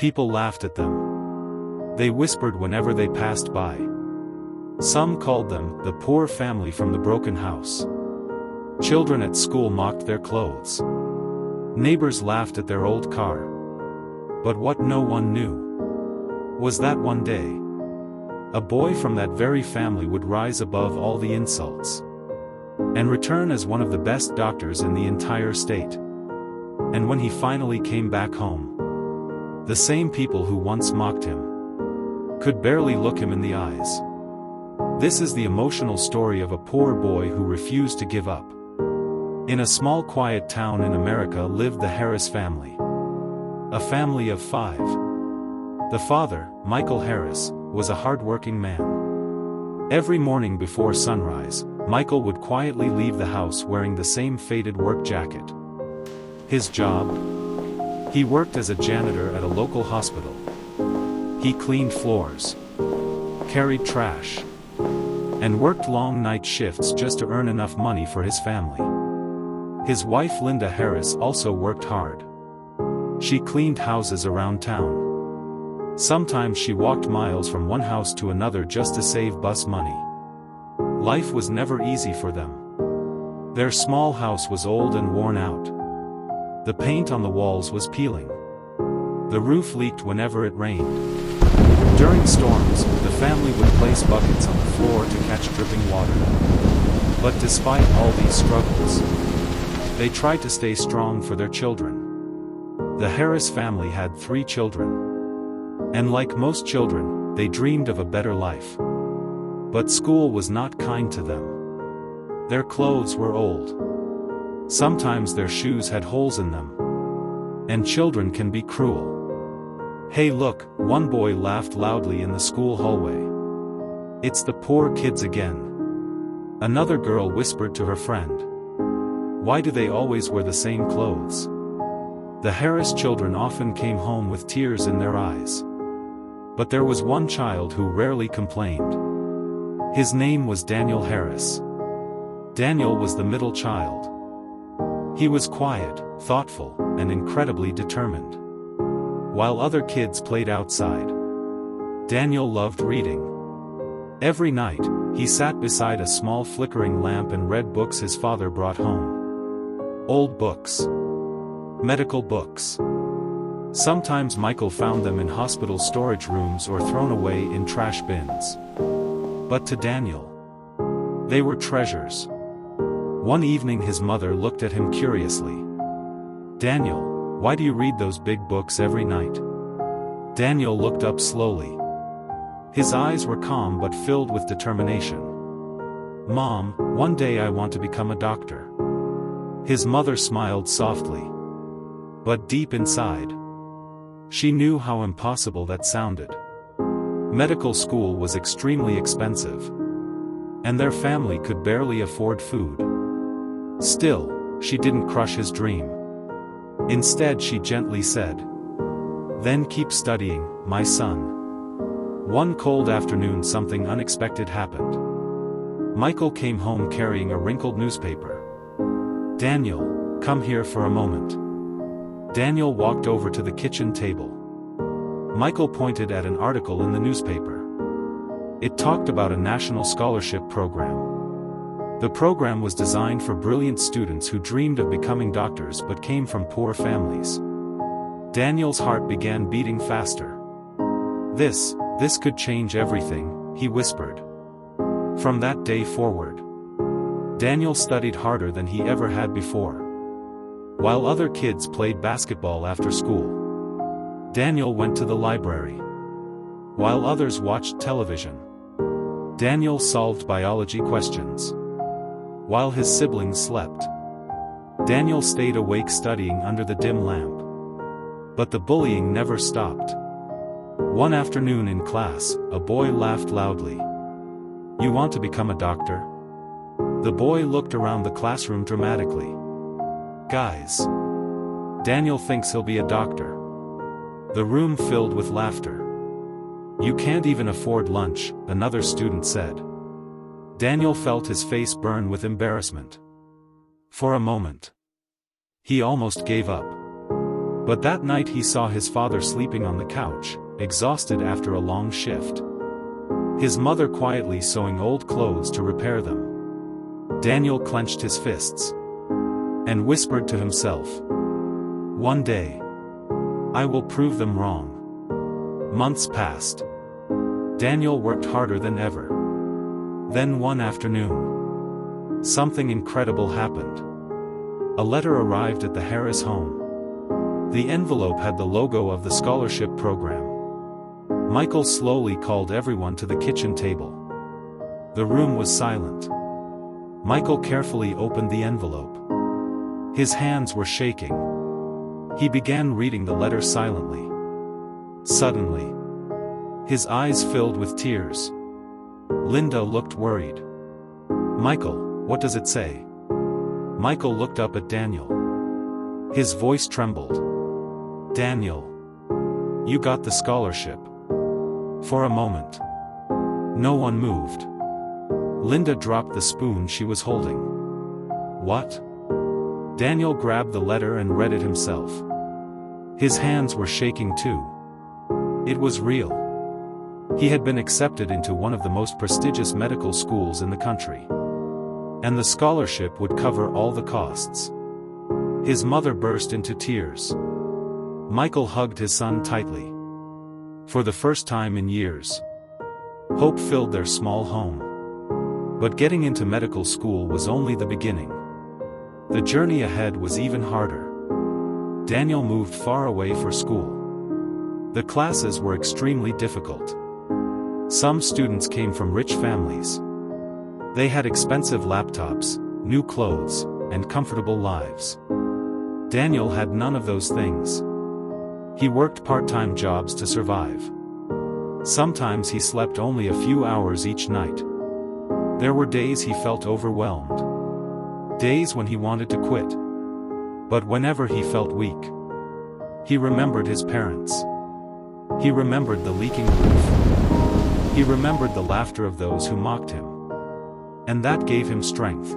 People laughed at them. They whispered whenever they passed by. Some called them the poor family from the broken house. Children at school mocked their clothes. Neighbors laughed at their old car. But what no one knew was that one day, a boy from that very family would rise above all the insults and return as one of the best doctors in the entire state. And when he finally came back home, the same people who once mocked him could barely look him in the eyes. This is the emotional story of a poor boy who refused to give up. In a small quiet town in America lived the Harris family. A family of 5. The father, Michael Harris, was a hard-working man. Every morning before sunrise, Michael would quietly leave the house wearing the same faded work jacket. His job? He worked as a janitor at a local hospital. He cleaned floors, carried trash, and worked long night shifts just to earn enough money for his family. His wife Linda Harris also worked hard. She cleaned houses around town. Sometimes she walked miles from one house to another just to save bus money. Life was never easy for them. Their small house was old and worn out. The paint on the walls was peeling. The roof leaked whenever it rained. During storms, the family would place buckets on the floor to catch dripping water. But despite all these struggles, they tried to stay strong for their children. The Harris family had 3 children. And like most children, they dreamed of a better life. But school was not kind to them. Their clothes were old. Sometimes their shoes had holes in them. And children can be cruel. "Hey look," one boy laughed loudly in the school hallway. "It's the poor kids again." Another girl whispered to her friend. "Why do they always wear the same clothes?" The Harris children often came home with tears in their eyes. But there was one child who rarely complained. His name was Daniel Harris. Daniel was the middle child. He was quiet, thoughtful, and incredibly determined. While other kids played outside, Daniel loved reading. Every night, he sat beside a small flickering lamp and read books his father brought home. Old books. Medical books. Sometimes Michael found them in hospital storage rooms or thrown away in trash bins. But to Daniel, they were treasures. One evening his mother looked at him curiously. "Daniel, why do you read those big books every night?" Daniel looked up slowly. His eyes were calm but filled with determination. "Mom, one day I want to become a doctor." His mother smiled softly. But deep inside, she knew how impossible that sounded. Medical school was extremely expensive, and their family could barely afford food. Still, she didn't crush his dream. Instead, she gently said, "Then keep studying, my son." One cold afternoon something unexpected happened. Michael came home carrying a wrinkled newspaper. "Daniel, come here for a moment." Daniel walked over to the kitchen table. Michael pointed at an article in the newspaper. It talked about a national scholarship program. The program was designed for brilliant students who dreamed of becoming doctors but came from poor families. Daniel's heart began beating faster. This could change everything," he whispered. From that day forward, Daniel studied harder than he ever had before. While other kids played basketball after school, Daniel went to the library. While others watched television, Daniel solved biology questions. While his siblings slept, Daniel stayed awake studying under the dim lamp. But the bullying never stopped. One afternoon in class, a boy laughed loudly. "You want to become a doctor?" The boy looked around the classroom dramatically. "Guys, Daniel thinks he'll be a doctor." The room filled with laughter. "You can't even afford lunch," another student said. Daniel felt his face burn with embarrassment. For a moment, he almost gave up. But that night he saw his father sleeping on the couch, exhausted after a long shift. His mother quietly sewing old clothes to repair them. Daniel clenched his fists and whispered to himself, "One day, I will prove them wrong." Months passed. Daniel worked harder than ever. Then one afternoon, something incredible happened. A letter arrived at the Harris home. The envelope had the logo of the scholarship program. Michael slowly called everyone to the kitchen table. The room was silent. Michael carefully opened the envelope. His hands were shaking. He began reading the letter silently. Suddenly, his eyes filled with tears. Linda looked worried. "Michael, what does it say?" Michael looked up at Daniel. His voice trembled. "Daniel, you got the scholarship." For a moment, no one moved. Linda dropped the spoon she was holding. "What?" Daniel grabbed the letter and read it himself. His hands were shaking too. It was real. He had been accepted into one of the most prestigious medical schools in the country. And the scholarship would cover all the costs. His mother burst into tears. Michael hugged his son tightly. For the first time in years, hope filled their small home. But getting into medical school was only the beginning. The journey ahead was even harder. Daniel moved far away for school. The classes were extremely difficult. Some students came from rich families. They had expensive laptops, new clothes, and comfortable lives. Daniel had none of those things. He worked part-time jobs to survive. Sometimes he slept only a few hours each night. There were days he felt overwhelmed. Days when he wanted to quit. But whenever he felt weak, he remembered his parents. He remembered the leaking roof. He remembered the laughter of those who mocked him. And that gave him strength.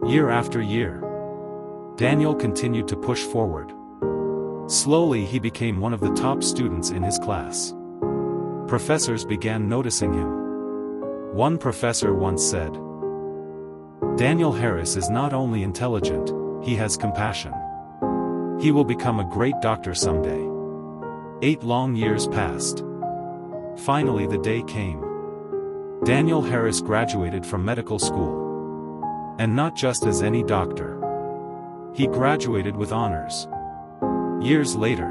Year after year, Daniel continued to push forward. Slowly he became one of the top students in his class. Professors began noticing him. One professor once said, "Daniel Harris is not only intelligent, he has compassion. He will become a great doctor someday." 8 long years passed. Finally the day came. Daniel Harris graduated from medical school. And not just as any doctor. He graduated with honors. Years later,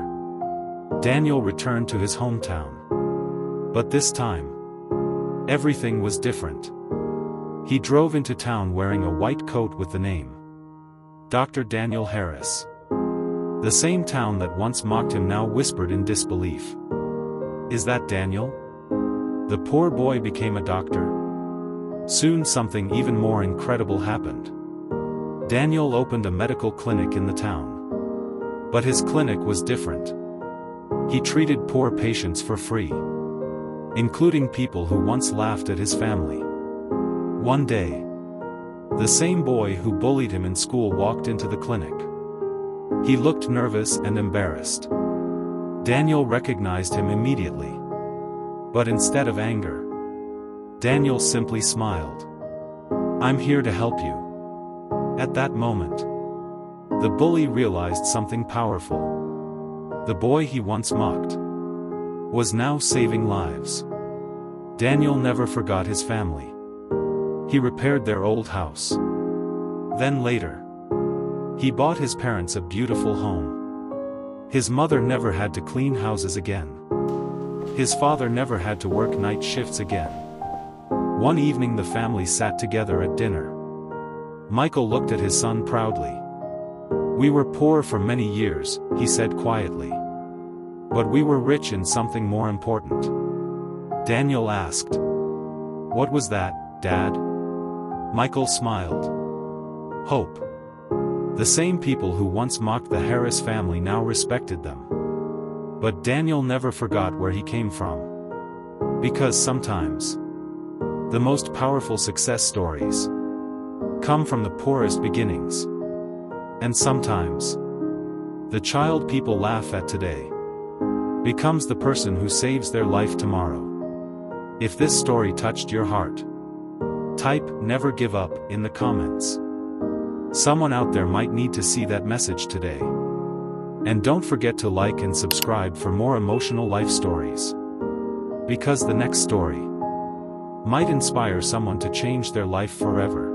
Daniel returned to his hometown. But this time, everything was different. He drove into town wearing a white coat with the name Dr. Daniel Harris. The same town that once mocked him now whispered in disbelief, "Is that Daniel?" The poor boy became a doctor. Soon something even more incredible happened. Daniel opened a medical clinic in the town. But his clinic was different. He treated poor patients for free, including people who once laughed at his family. One day, the same boy who bullied him in school walked into the clinic. He looked nervous and embarrassed. Daniel recognized him immediately. But instead of anger, Daniel simply smiled. "I'm here to help you." At that moment, the bully realized something powerful. The boy he once mocked was now saving lives. Daniel never forgot his family. He repaired their old house. Then later, he bought his parents a beautiful home. His mother never had to clean houses again. His father never had to work night shifts again. One evening the family sat together at dinner. Michael looked at his son proudly. "We were poor for many years," he said quietly. "But we were rich in something more important." Daniel asked, "What was that, Dad?" Michael smiled. "Hope." The same people who once mocked the Harris family now respected them. But Daniel never forgot where he came from. Because sometimes, the most powerful success stories come from the poorest beginnings. And sometimes, The child people laugh at today becomes the person who saves their life tomorrow. If this story touched your heart, type "never give up" in the comments. Someone out there might need to see that message today. And don't forget to like and subscribe for more emotional life stories. Because the next story might inspire someone to change their life forever.